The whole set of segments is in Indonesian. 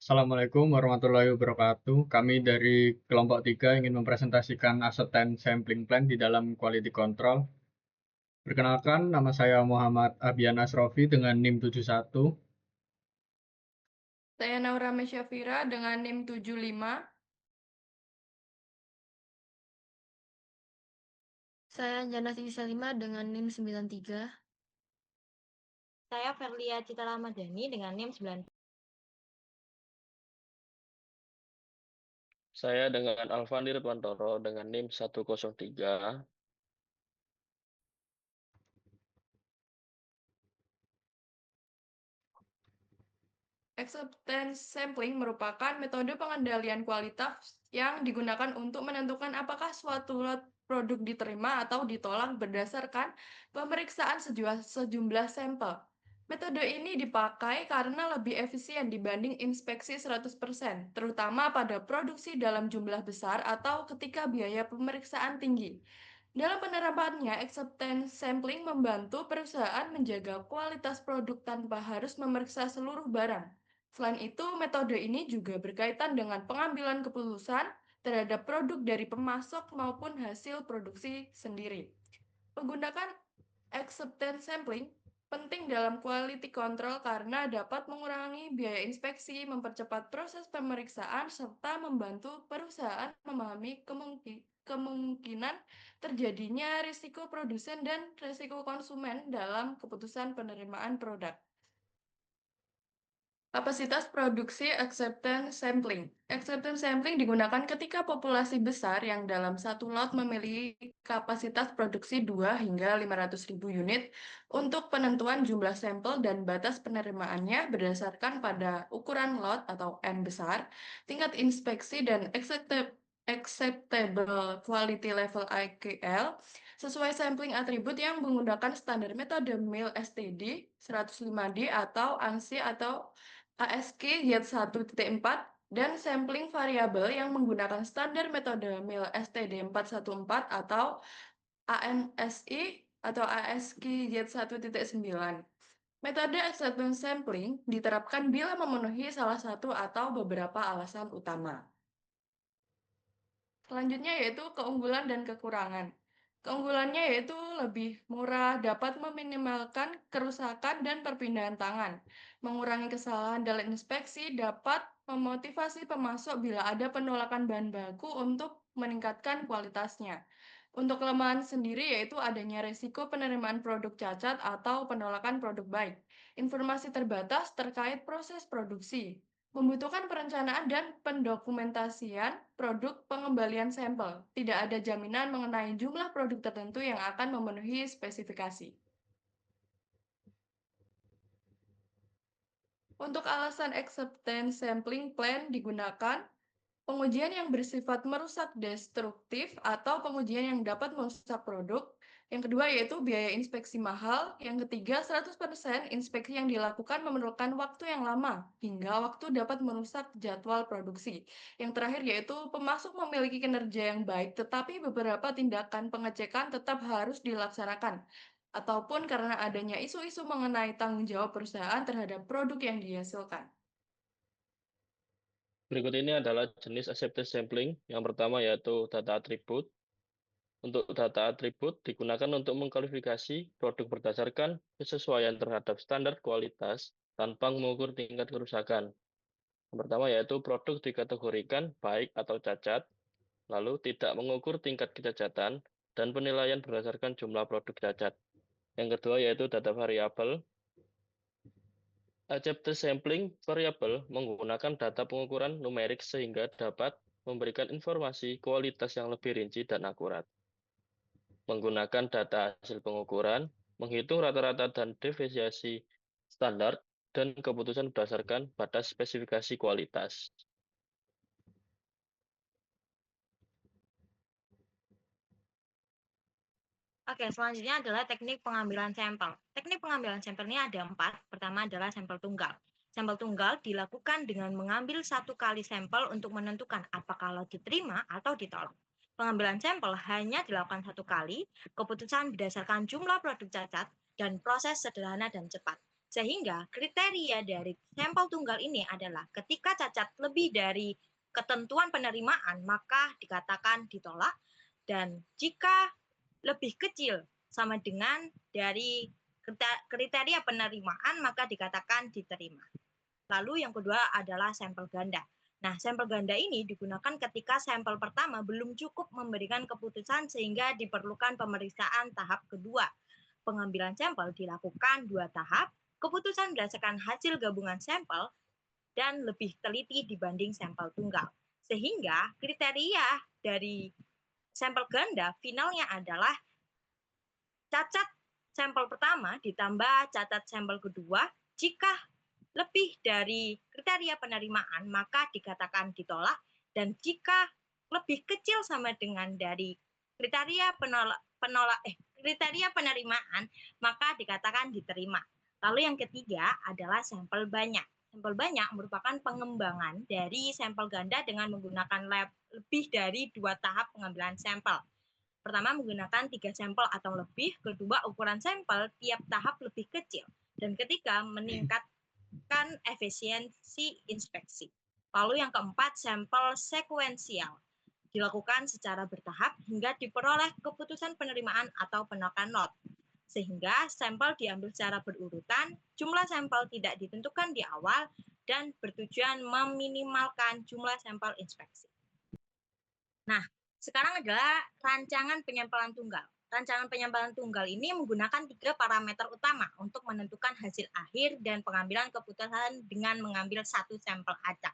Assalamualaikum warahmatullahi wabarakatuh. Kami dari kelompok 3 ingin mempresentasikan acceptance sampling plan di dalam quality control. Perkenalkan, nama saya Muhammad Abian Asrofi dengan NIM 71. Saya Naura Mesyafira dengan NIM 75. Saya Janati Salima dengan NIM 93. Saya Verlia Cita Ramadhani dengan NIM 9. Saya dengan Alfandi Ridwantoro dengan NIM 103. Acceptance sampling merupakan metode pengendalian kualitas yang digunakan untuk menentukan apakah suatu lot produk diterima atau ditolak berdasarkan pemeriksaan sejumlah sampel. Metode ini dipakai karena lebih efisien dibanding inspeksi 100%, terutama pada produksi dalam jumlah besar atau ketika biaya pemeriksaan tinggi. Dalam penerapannya, acceptance sampling membantu perusahaan menjaga kualitas produk tanpa harus memeriksa seluruh barang. Selain itu, metode ini juga berkaitan dengan pengambilan keputusan terhadap produk dari pemasok maupun hasil produksi sendiri. Menggunakan acceptance sampling penting dalam quality control karena dapat mengurangi biaya inspeksi, mempercepat proses pemeriksaan, serta membantu perusahaan memahami kemungkinan terjadinya risiko produsen dan risiko konsumen dalam keputusan penerimaan produk. Kapasitas produksi acceptance sampling. Acceptance sampling digunakan ketika populasi besar yang dalam satu lot memiliki kapasitas produksi 2 hingga 500.000 unit untuk penentuan jumlah sampel dan batas penerimaannya berdasarkan pada ukuran lot atau N besar, tingkat inspeksi dan acceptable quality level IQL sesuai sampling atribut yang menggunakan standar metode MIL STD 105D atau ANSI atau ASK Z1.4 dan sampling variabel yang menggunakan standar metode MIL STD 414 atau ANSI atau ASK Z1.9. Metode acceptance sampling diterapkan bila memenuhi salah satu atau beberapa alasan utama. Selanjutnya yaitu keunggulan dan kekurangan. Keunggulannya yaitu lebih murah, dapat meminimalkan kerusakan dan perpindahan tangan, mengurangi kesalahan dalam inspeksi, dapat memotivasi pemasok bila ada penolakan bahan baku untuk meningkatkan kualitasnya. Untuk kelemahan sendiri yaitu adanya resiko penerimaan produk cacat atau penolakan produk baik. Informasi terbatas terkait proses produksi, membutuhkan perencanaan dan pendokumentasian produk pengembalian sampel. Tidak ada jaminan mengenai jumlah produk tertentu yang akan memenuhi spesifikasi. Untuk alasan acceptance sampling plan digunakan pengujian yang bersifat merusak destruktif atau pengujian yang dapat merusak produk. Yang kedua yaitu biaya inspeksi mahal. Yang ketiga, 100% inspeksi yang dilakukan memerlukan waktu yang lama hingga waktu dapat merusak jadwal produksi. Yang terakhir yaitu pemasok memiliki kinerja yang baik tetapi beberapa tindakan pengecekan tetap harus dilaksanakan ataupun karena adanya isu-isu mengenai tanggung jawab perusahaan terhadap produk yang dihasilkan. Berikut ini adalah jenis acceptance sampling. Yang pertama yaitu data atribut. Untuk data atribut digunakan untuk mengkualifikasi produk berdasarkan kesesuaian terhadap standar kualitas tanpa mengukur tingkat kerusakan. Yang pertama yaitu produk dikategorikan baik atau cacat, lalu tidak mengukur tingkat kecacatan, dan penilaian berdasarkan jumlah produk cacat. Yang kedua yaitu data variabel. Acceptance sampling variabel menggunakan data pengukuran numerik sehingga dapat memberikan informasi kualitas yang lebih rinci dan akurat. Menggunakan data hasil pengukuran, menghitung rata-rata dan deviasi standar, dan keputusan berdasarkan batas spesifikasi kualitas. Oke, selanjutnya adalah teknik pengambilan sampel. Teknik pengambilan sampel ini ada 4. Pertama adalah sampel tunggal. Sampel tunggal dilakukan dengan mengambil satu kali sampel untuk menentukan apakah lot diterima atau ditolak. Pengambilan sampel hanya dilakukan satu kali, keputusan berdasarkan jumlah produk cacat, dan proses sederhana dan cepat. Sehingga kriteria dari sampel tunggal ini adalah ketika cacat lebih dari ketentuan penerimaan maka dikatakan ditolak, dan jika lebih kecil sama dengan dari kriteria penerimaan maka dikatakan diterima. Lalu yang kedua adalah sampel ganda. Nah, sampel ganda ini digunakan ketika sampel pertama belum cukup memberikan keputusan sehingga diperlukan pemeriksaan tahap kedua. Pengambilan sampel dilakukan 2 tahap, keputusan berdasarkan hasil gabungan sampel dan lebih teliti dibanding sampel tunggal. Sehingga kriteria dari sampel ganda finalnya adalah cacat sampel pertama ditambah cacat sampel kedua. Jika lebih dari kriteria penerimaan maka dikatakan ditolak, dan jika lebih kecil sama dengan dari kriteria kriteria penerimaan maka dikatakan diterima. Lalu yang ketiga adalah sampel banyak. Sampel banyak merupakan pengembangan dari sampel ganda dengan menggunakan lebih dari 2 tahap pengambilan sampel. Pertama, menggunakan 3 sampel atau lebih. Kedua, ukuran sampel tiap tahap lebih kecil. Dan ketiga, meningkatkan efisiensi inspeksi. Lalu yang keempat, sampel sekuensial. Dilakukan secara bertahap hingga diperoleh keputusan penerimaan atau penolakan lot. Sehingga sampel diambil secara berurutan, jumlah sampel tidak ditentukan di awal, dan bertujuan meminimalkan jumlah sampel inspeksi. Nah, sekarang adalah rancangan penyampelan tunggal. Rancangan penyampelan tunggal ini menggunakan 3 parameter utama untuk menentukan hasil akhir dan pengambilan keputusan dengan mengambil 1 sampel acak.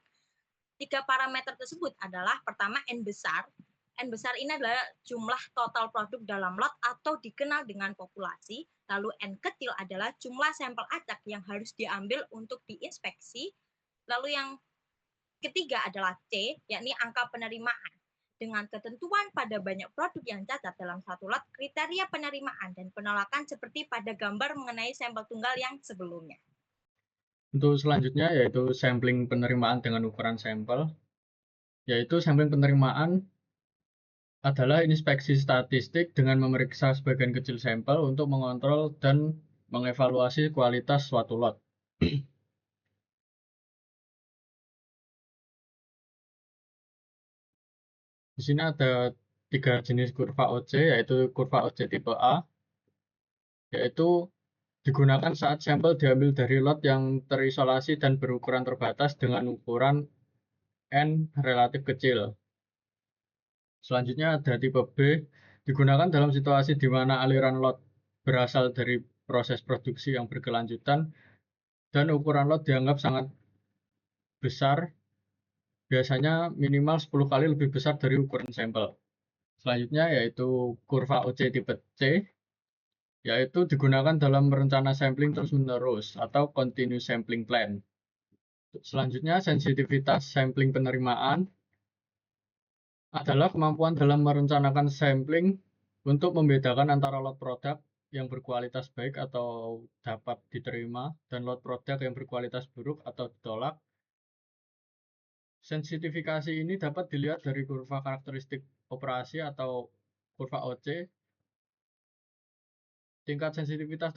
3 parameter tersebut adalah pertama N besar. N besar ini adalah jumlah total produk dalam lot atau dikenal dengan populasi. Lalu N kecil adalah jumlah sampel acak yang harus diambil untuk diinspeksi. Lalu yang ketiga adalah C, yakni angka penerimaan. Dengan ketentuan pada banyak produk yang cacat dalam satu lot, kriteria penerimaan dan penolakan seperti pada gambar mengenai sampel tunggal yang sebelumnya. Untuk selanjutnya yaitu sampling penerimaan dengan ukuran sampel. Yaitu sampling penerimaan adalah inspeksi statistik dengan memeriksa sebagian kecil sampel untuk mengontrol dan mengevaluasi kualitas suatu lot. Di sini ada 3 jenis kurva OC, yaitu kurva OC tipe A, yaitu digunakan saat sampel diambil dari lot yang terisolasi dan berukuran terbatas dengan ukuran N relatif kecil. Selanjutnya ada tipe B, digunakan dalam situasi di mana aliran lot berasal dari proses produksi yang berkelanjutan dan ukuran lot dianggap sangat besar, biasanya minimal 10 kali lebih besar dari ukuran sampel. Selanjutnya yaitu kurva OC tipe C, yaitu digunakan dalam rencana sampling terus-menerus atau continuous sampling plan. Selanjutnya, sensitivitas sampling penerimaan adalah kemampuan dalam merencanakan sampling untuk membedakan antara lot produk yang berkualitas baik atau dapat diterima dan lot produk yang berkualitas buruk atau ditolak. Sensitifikasi ini dapat dilihat dari kurva karakteristik operasi atau kurva OC. Tingkat sensitivitas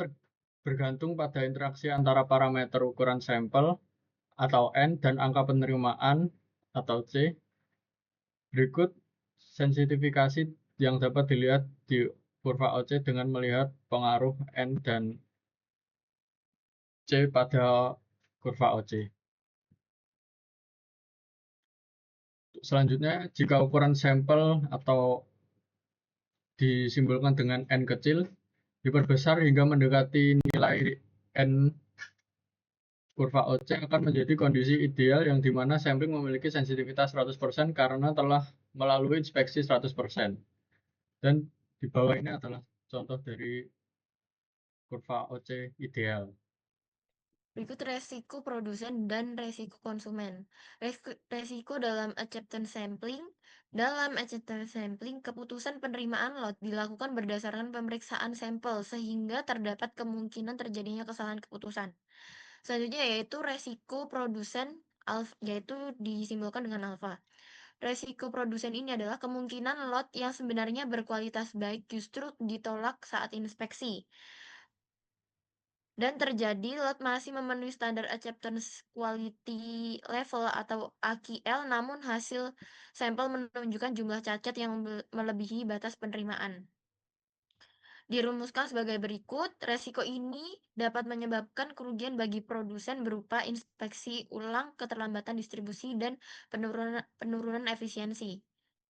bergantung pada interaksi antara parameter ukuran sampel atau N dan angka penerimaan atau C. Berikut sensitifikasi yang dapat dilihat di kurva OC dengan melihat pengaruh N dan C pada kurva OC. Selanjutnya, jika ukuran sampel atau disimbolkan dengan N kecil, diperbesar hingga mendekati nilai N kurva OC akan menjadi kondisi ideal yang dimana sampling memiliki sensitivitas 100% karena telah melalui inspeksi 100%. Dan di bawah ini adalah contoh dari kurva OC ideal. Berikut resiko produsen dan resiko konsumen. Resiko dalam acceptance sampling. Dalam acceptance sampling, keputusan penerimaan lot dilakukan berdasarkan pemeriksaan sampel sehingga terdapat kemungkinan terjadinya kesalahan keputusan. Selanjutnya yaitu resiko produsen, yaitu disimbolkan dengan alfa. Resiko produsen ini adalah kemungkinan lot yang sebenarnya berkualitas baik justru ditolak saat inspeksi. dan terjadi lot masih memenuhi standar acceptance quality level atau AQL, namun hasil sampel menunjukkan jumlah cacat yang melebihi batas penerimaan. Dirumuskan sebagai berikut, resiko ini dapat menyebabkan kerugian bagi produsen berupa inspeksi ulang, keterlambatan distribusi, dan penurunan efisiensi.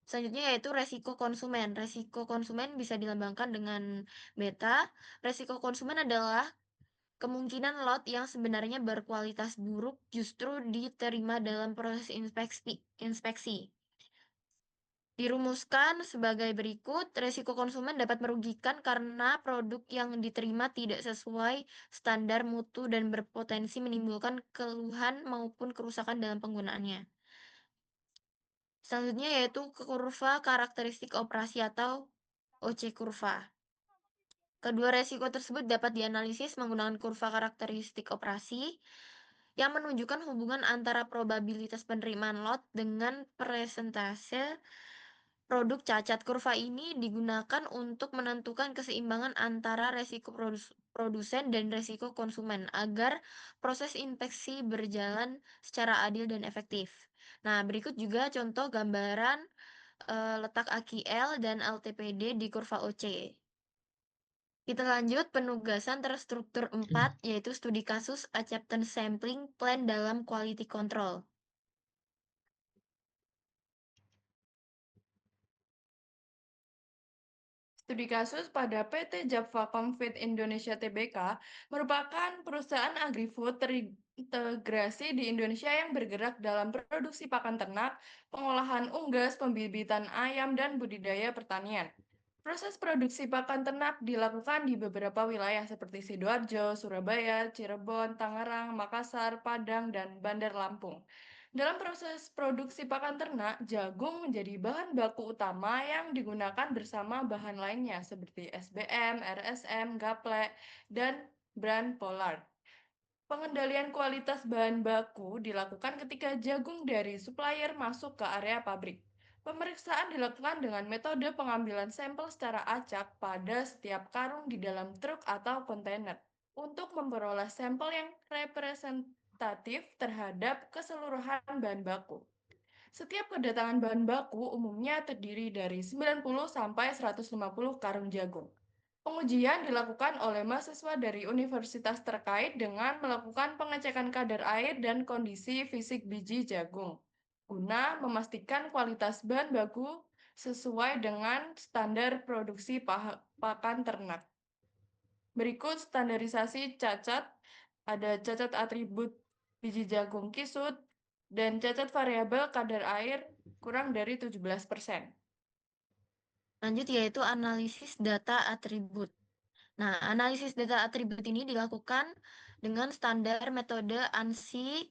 Selanjutnya yaitu resiko konsumen. Resiko konsumen bisa dilambangkan dengan beta. Resiko konsumen adalah kemungkinan lot yang sebenarnya berkualitas buruk justru diterima dalam proses inspeksi. Dirumuskan sebagai berikut, resiko konsumen dapat merugikan karena produk yang diterima tidak sesuai standar mutu dan berpotensi menimbulkan keluhan maupun kerusakan dalam penggunaannya. Selanjutnya yaitu kurva karakteristik operasi atau OC kurva. Kedua resiko tersebut dapat dianalisis menggunakan kurva karakteristik operasi yang menunjukkan hubungan antara probabilitas penerimaan lot dengan persentase produk cacat. Kurva ini digunakan untuk menentukan keseimbangan antara resiko produsen dan resiko konsumen agar proses inspeksi berjalan secara adil dan efektif. Nah, berikut juga contoh gambaran letak AQL dan LTPD di kurva OC. Kita lanjut penugasan terstruktur 4, yaitu studi kasus acceptance sampling plan dalam quality control. Studi kasus pada PT Java Confit Indonesia Tbk merupakan perusahaan agri-food terintegrasi di Indonesia yang bergerak dalam produksi pakan ternak, pengolahan unggas, pembibitan ayam, dan budidaya pertanian. Proses produksi pakan ternak dilakukan di beberapa wilayah seperti Sidoarjo, Surabaya, Cirebon, Tangerang, Makassar, Padang, dan Bandar Lampung. Dalam proses produksi pakan ternak, jagung menjadi bahan baku utama yang digunakan bersama bahan lainnya seperti SBM, RSM, gaplek, dan brand Pollard. Pengendalian kualitas bahan baku dilakukan ketika jagung dari supplier masuk ke area pabrik. Pemeriksaan dilakukan dengan metode pengambilan sampel secara acak pada setiap karung di dalam truk atau kontainer untuk memperoleh sampel yang representatif terhadap keseluruhan bahan baku. Setiap kedatangan bahan baku umumnya terdiri dari 90 sampai 150 karung jagung. Pengujian dilakukan oleh mahasiswa dari universitas terkait dengan melakukan pengecekan kadar air dan kondisi fisik biji jagung, guna memastikan kualitas bahan baku sesuai dengan standar produksi pakan ternak. Berikut standarisasi cacat, ada cacat atribut biji jagung kisut, dan cacat variabel kadar air kurang dari 17%. Lanjut yaitu analisis data atribut. Nah, analisis data atribut ini dilakukan dengan standar metode ANSI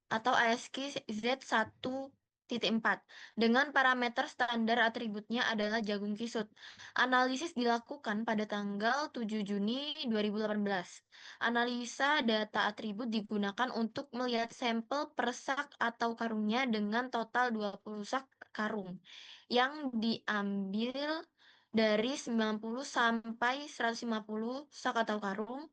atau ASCII Z1.4 dengan parameter standar atributnya adalah jagung kisut. Analisis dilakukan pada tanggal 7 Juni 2018. Analisa data atribut digunakan untuk melihat sampel per sak atau karungnya dengan total 20 sak karung yang diambil dari 90 sampai 150 sak atau karung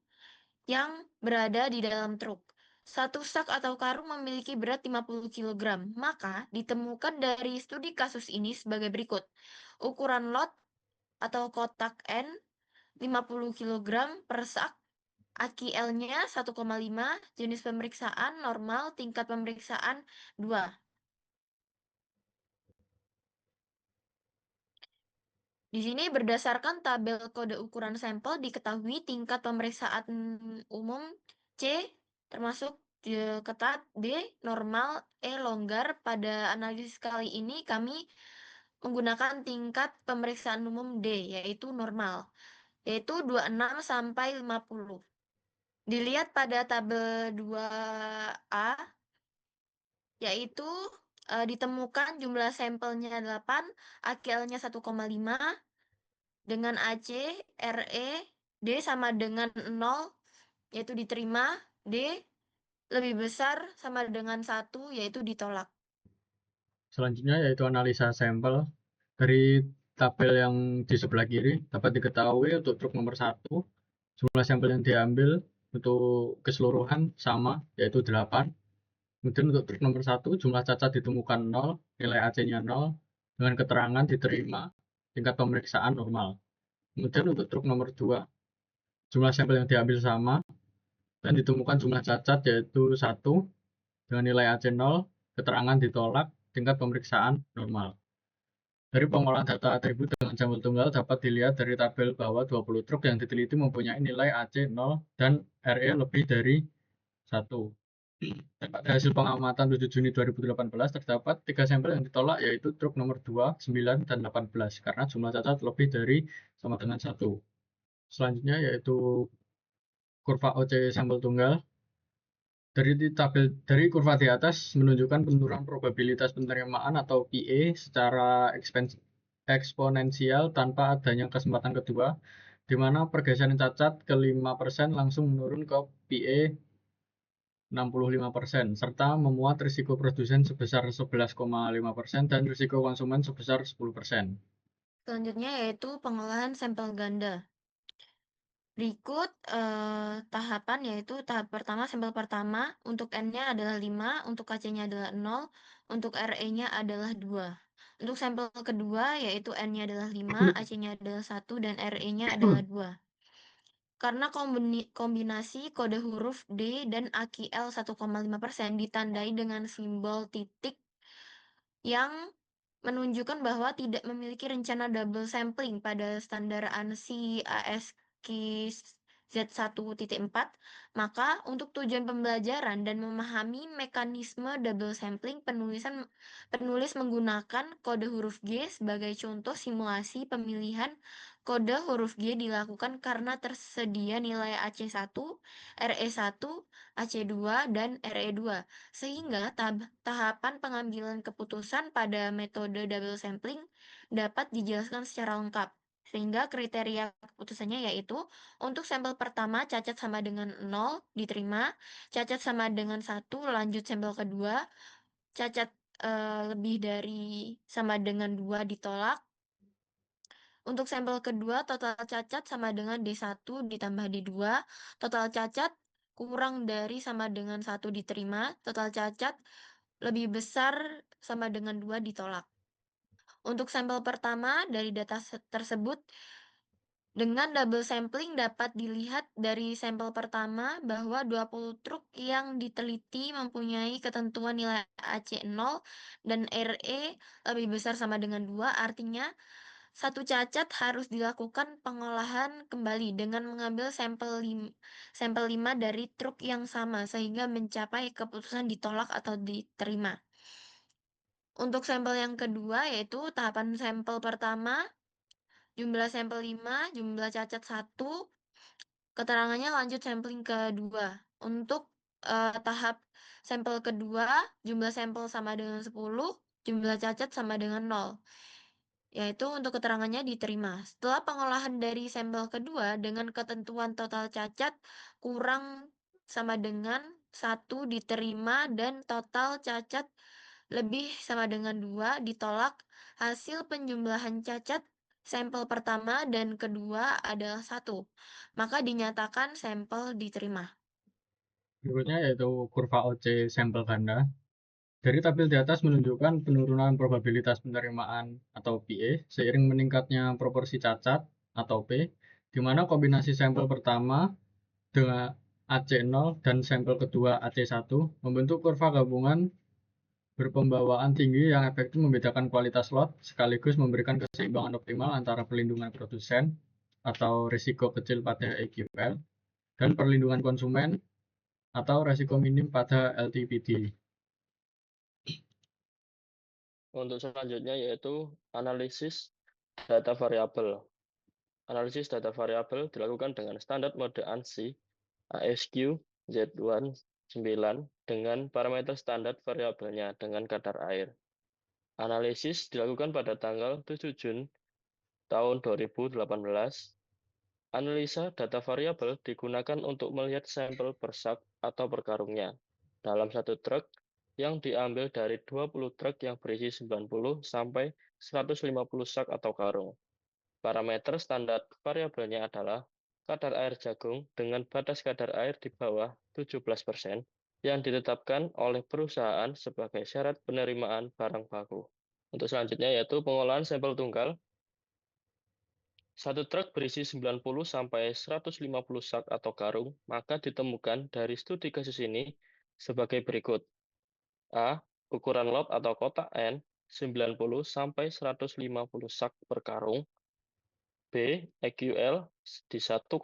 yang berada di dalam truk. Satu sak atau karung memiliki berat 50 kg, maka ditemukan dari studi kasus ini sebagai berikut. Ukuran lot atau kotak N 50 kg per sak, AQL-nya 1,5, jenis pemeriksaan normal, tingkat pemeriksaan 2. Di sini berdasarkan tabel kode ukuran sampel diketahui tingkat pemeriksaan umum C termasuk ketat, D normal, E longgar. Pada analisis kali ini kami menggunakan tingkat pemeriksaan umum D yaitu normal, yaitu 26 sampai 50. Dilihat pada tabel 2A yaitu ditemukan jumlah sampelnya 8, AQL-nya 1,5 dengan AC, RE, D sama dengan 0, yaitu diterima, D lebih besar sama dengan 1, yaitu ditolak. Selanjutnya yaitu analisa sampel. Dari tabel yang di sebelah kiri dapat diketahui untuk truk nomor 1, jumlah sampel yang diambil Untuk keseluruhan sama, yaitu 8. Kemudian untuk truk nomor 1, jumlah cacat ditemukan 0, nilai AC-nya 0, dengan keterangan diterima, tingkat pemeriksaan normal. Kemudian untuk truk nomor 2, jumlah sampel yang diambil sama, dan ditemukan jumlah cacat yaitu 1, dengan nilai AC 0, keterangan ditolak, tingkat pemeriksaan normal. Dari pengolahan data atribut dengan sampel tunggal dapat dilihat dari tabel bahwa 20 truk yang diteliti mempunyai nilai AC 0 dan RE lebih dari 1. Dan pada hasil pengamatan 7 Juni 2018 terdapat 3 sampel yang ditolak yaitu truk nomor 2, 9, dan 18 karena jumlah cacat lebih dari sama dengan 1. Selanjutnya yaitu kurva OC sampel tunggal. Dari kurva di atas menunjukkan penurunan probabilitas penerimaan atau PA secara eksponensial tanpa adanya kesempatan kedua, di mana pergeseran cacat ke 5% langsung menurun ke PA 65%, serta memuat risiko produsen sebesar 11,5% dan risiko konsumen sebesar 10%. Selanjutnya yaitu pengolahan sampel ganda. Berikut tahapan yaitu tahap pertama, sampel pertama untuk N-nya adalah 5, untuk KC-nya adalah 0, untuk RE-nya adalah 2. Untuk sampel kedua yaitu N-nya adalah 5, AC-nya adalah 1, dan RE-nya adalah 2. Karena kombinasi kode huruf D dan AQL 1,5% ditandai dengan simbol titik yang menunjukkan bahwa tidak memiliki rencana double sampling pada standar ANSI ASCII Z1.4, maka untuk tujuan pembelajaran dan memahami mekanisme double sampling, penulis menggunakan kode huruf G sebagai contoh simulasi pemilihan kode huruf G dilakukan karena tersedia nilai AC1, RE1, AC2, dan RE2, sehingga tahapan pengambilan keputusan pada metode double sampling dapat dijelaskan secara lengkap. Sehingga kriteria keputusannya yaitu untuk sampel pertama cacat sama dengan 0 diterima, cacat sama dengan 1 lanjut sampel kedua, cacat lebih dari sama dengan 2 ditolak. Untuk sampel kedua total cacat sama dengan D1 ditambah D2, total cacat kurang dari sama dengan 1 diterima, total cacat lebih besar sama dengan 2 ditolak. Untuk sampel pertama dari data tersebut, dengan double sampling dapat dilihat dari sampel pertama bahwa 20 truk yang diteliti mempunyai ketentuan nilai AC 0 dan RE lebih besar sama dengan 2, artinya satu cacat harus dilakukan pengolahan kembali dengan mengambil sampel 5 dari truk yang sama sehingga mencapai keputusan ditolak atau diterima. Untuk sampel yang kedua yaitu tahapan sampel pertama, jumlah sampel 5, jumlah cacat 1, keterangannya lanjut sampling kedua. Untuk tahap sampel kedua, jumlah sampel sama dengan 10, jumlah cacat sama dengan 0. Yaitu untuk keterangannya diterima. Setelah pengolahan dari sampel kedua dengan ketentuan total cacat kurang sama dengan 1 diterima dan total cacat lebih sama dengan 2 ditolak, hasil penjumlahan cacat sampel pertama dan kedua adalah 1, maka dinyatakan sampel diterima. Berikutnya yaitu kurva OC sampel ganda. Dari tabel di atas menunjukkan penurunan probabilitas penerimaan atau PA seiring meningkatnya proporsi cacat atau P, di mana kombinasi sampel pertama dengan AC0 dan sampel kedua AC1 membentuk kurva gabungan berpembawaan tinggi yang efektif membedakan kualitas lot sekaligus memberikan keseimbangan optimal antara perlindungan produsen atau risiko kecil pada EQL dan perlindungan konsumen atau risiko minim pada LTPD. Untuk selanjutnya yaitu analisis data variabel. Analisis data variabel dilakukan dengan standar mode ANSI ASQ Z19 dengan parameter standar variabelnya dengan kadar air. Analisis dilakukan pada tanggal 7 Jun tahun 2018. Analisa data variabel digunakan untuk melihat sampel per sak atau per karungnya dalam satu truk yang diambil dari 20 truk yang berisi 90 sampai 150 sak atau karung. Parameter standar variabelnya adalah kadar air jagung dengan batas kadar air di bawah 17% yang ditetapkan oleh perusahaan sebagai syarat penerimaan barang baku. Untuk selanjutnya yaitu pengolahan sampel tunggal. Satu truk berisi 90 sampai 150 sak atau karung, maka ditemukan dari studi kasus ini sebagai berikut. A. Ukuran lot atau kotak N 90 sampai 150 sak per karung. B. EQL di 1,5,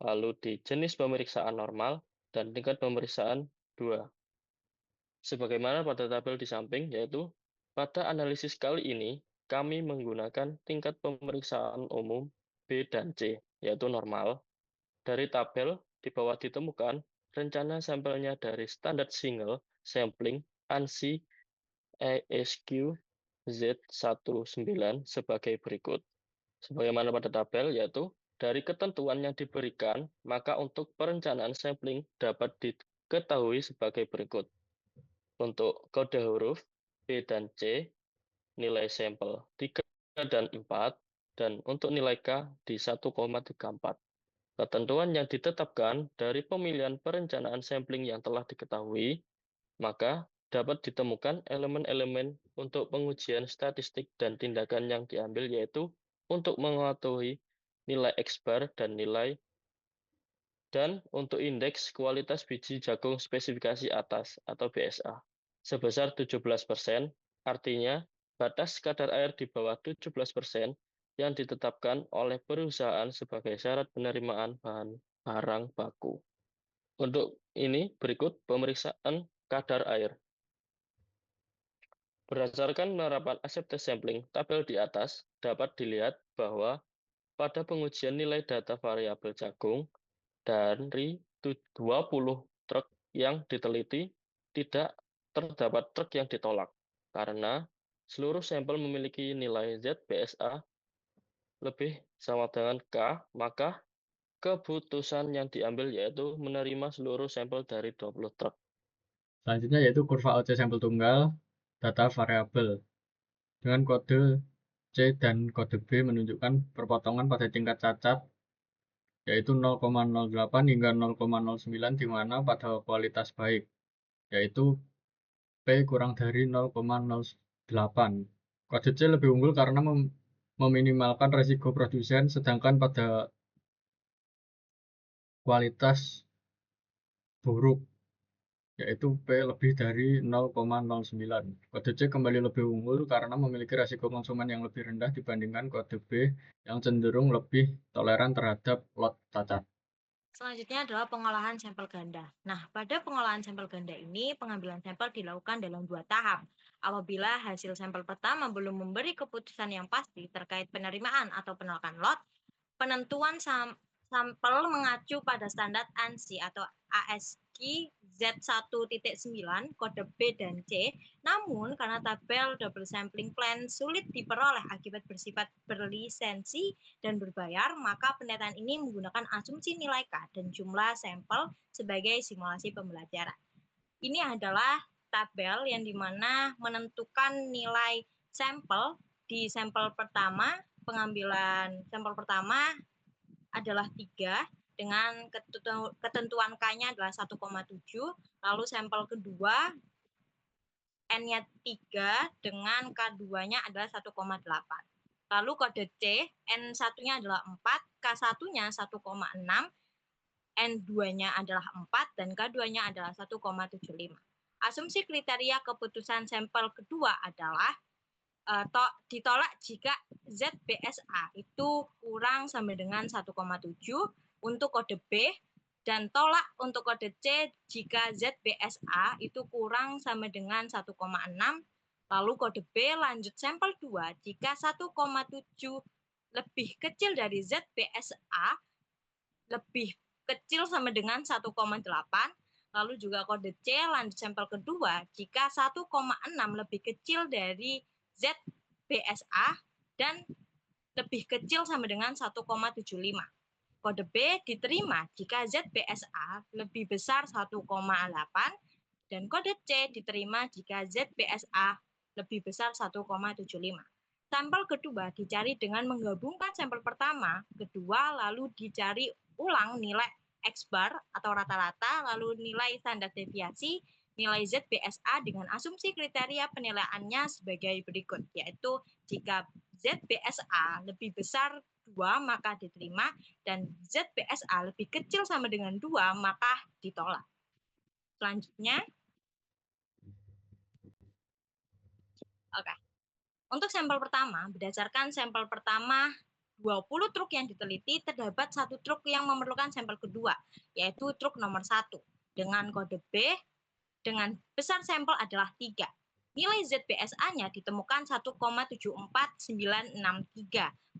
lalu di jenis pemeriksaan normal dan tingkat pemeriksaan 2. Sebagaimana pada tabel di samping, yaitu pada analisis kali ini kami menggunakan tingkat pemeriksaan umum B dan C, yaitu normal. Dari tabel di bawah ditemukan rencana sampelnya dari standar single sampling ANSI ESQ Z19 sebagai berikut. Sebagaimana pada tabel, yaitu dari ketentuan yang diberikan, maka untuk perencanaan sampling dapat diketahui sebagai berikut. Untuk kode huruf B dan C, nilai sampel 3 dan 4, dan untuk nilai K di 1,34. Ketentuan yang ditetapkan dari pemilihan perencanaan sampling yang telah diketahui, maka dapat ditemukan elemen-elemen untuk pengujian statistik dan tindakan yang diambil, yaitu untuk mengetahui nilai X-bar dan nilai dan untuk indeks kualitas biji jagung spesifikasi atas atau BSA sebesar 17%, artinya batas kadar air di bawah 17% yang ditetapkan oleh perusahaan sebagai syarat penerimaan barang baku. Untuk ini berikut pemeriksaan kadar air. Berdasarkan penerapan acceptance sampling tabel di atas, dapat dilihat bahwa pada pengujian nilai data variabel jagung dari 20 truk yang diteliti, tidak terdapat truk yang ditolak, karena seluruh sampel memiliki nilai ZBSA lebih sama dengan K, maka keputusan yang diambil yaitu menerima seluruh sampel dari 20 truk. Selanjutnya yaitu kurva OC sampel tunggal, data variabel. Dengan kode C dan kode B menunjukkan perpotongan pada tingkat cacat, yaitu 0,08 hingga 0,09, di mana pada kualitas baik, yaitu P kurang dari 0,08. Kode C lebih unggul karena meminimalkan resiko produsen, sedangkan pada kualitas buruk, yaitu P lebih dari 0,09. Kode C kembali lebih unggul karena memiliki resiko konsumen yang lebih rendah dibandingkan kode B yang cenderung lebih toleran terhadap lot cacat. Selanjutnya adalah pengolahan sampel ganda. Nah, pada pengolahan sampel ganda ini, pengambilan sampel dilakukan dalam 2 tahap. Apabila hasil sampel pertama belum memberi keputusan yang pasti terkait penerimaan atau penolakan lot, penentuan sampel mengacu pada standar ANSI atau ASQ Z1.9 kode B dan C. Namun karena tabel double sampling plan sulit diperoleh akibat bersifat berlisensi dan berbayar, maka pendataan ini menggunakan asumsi nilai K dan jumlah sampel sebagai simulasi pembelajaran. Ini adalah tabel yang dimana menentukan nilai sampel di sampel pertama. Pengambilan sampel pertama adalah 3 dengan ketentuan K-nya adalah 1,7, lalu sampel kedua N-nya 3 dengan K2-nya adalah 1,8. Lalu kode C, N1-nya adalah 4, K1-nya 1,6, N2-nya adalah 4, dan K2-nya adalah 1,75. Asumsi kriteria keputusan sampel kedua adalah ditolak jika ZBSA itu kurang sama dengan 1,7 untuk kode B, dan tolak untuk kode C jika ZBSA itu kurang sama dengan 1,6. Lalu kode B lanjut sampel 2 jika 1,7 lebih kecil dari ZBSA lebih kecil sama dengan 1,8. Lalu juga kode C lanjut sampel kedua jika 1,6 lebih kecil dari ZBSA dan lebih kecil sama dengan 1,75. Kode B diterima jika ZBSA lebih besar 1,8 dan kode C diterima jika ZBSA lebih besar 1,75. Sampel kedua dicari dengan menggabungkan sampel pertama, kedua, lalu dicari ulang nilai X bar atau rata-rata, lalu nilai standar deviasi, nilai ZBSA dengan asumsi kriteria penilaiannya sebagai berikut, yaitu jika ZBSA lebih besar 2 maka diterima, dan ZBSA lebih kecil sama dengan 2 maka ditolak. Selanjutnya, oke. Untuk sampel pertama, berdasarkan sampel pertama 20 truk yang diteliti, terdapat satu truk yang memerlukan sampel kedua, yaitu truk nomor 1, dengan kode B, dengan besar sampel adalah 3. Nilai ZBSA-nya ditemukan 1,74963,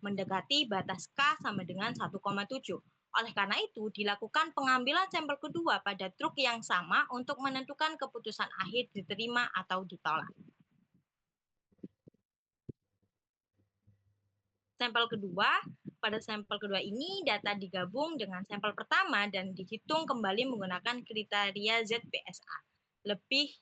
mendekati batas K sama dengan 1,7. Oleh karena itu, dilakukan pengambilan sampel kedua pada truk yang sama untuk menentukan keputusan akhir diterima atau ditolak. Sampel kedua, pada sampel kedua ini data digabung dengan sampel pertama dan dihitung kembali menggunakan kriteria ZBSA. Lebih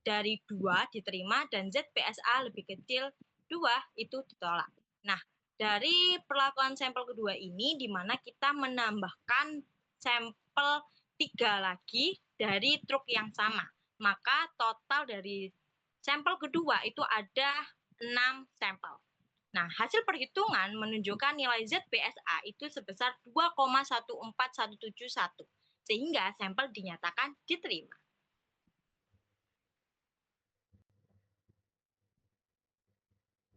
dari 2 diterima dan ZBSA lebih kecil 2 itu ditolak. Nah, dari perlakuan sampel kedua ini di mana kita menambahkan sampel 3 lagi dari truk yang sama. Maka total dari sampel kedua itu ada 6 sampel. Nah, hasil perhitungan menunjukkan nilai ZBSA itu sebesar 2,14171, sehingga sampel dinyatakan diterima.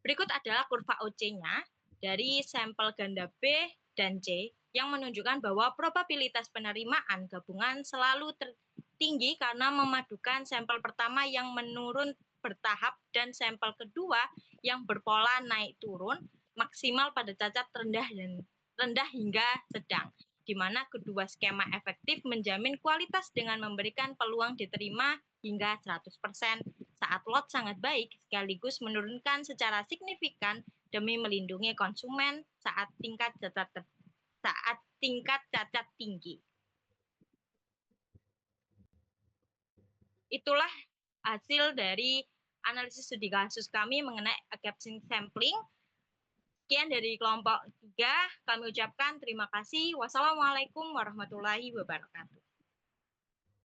Berikut adalah kurva OC-nya dari sampel ganda B dan C yang menunjukkan bahwa probabilitas penerimaan gabungan selalu tertinggi karena memadukan sampel pertama yang menurun bertahap dan sampel kedua yang berpola naik turun maksimal pada cacat rendah hingga sedang, di mana kedua skema efektif menjamin kualitas dengan memberikan peluang diterima hingga 100% saat lot sangat baik sekaligus menurunkan secara signifikan demi melindungi konsumen saat tingkat cacat tinggi. Itulah hasil dari analisis studi kasus kami mengenai exception sampling. Sekian dari kelompok 3, kami ucapkan terima kasih. Wassalamualaikum warahmatullahi wabarakatuh.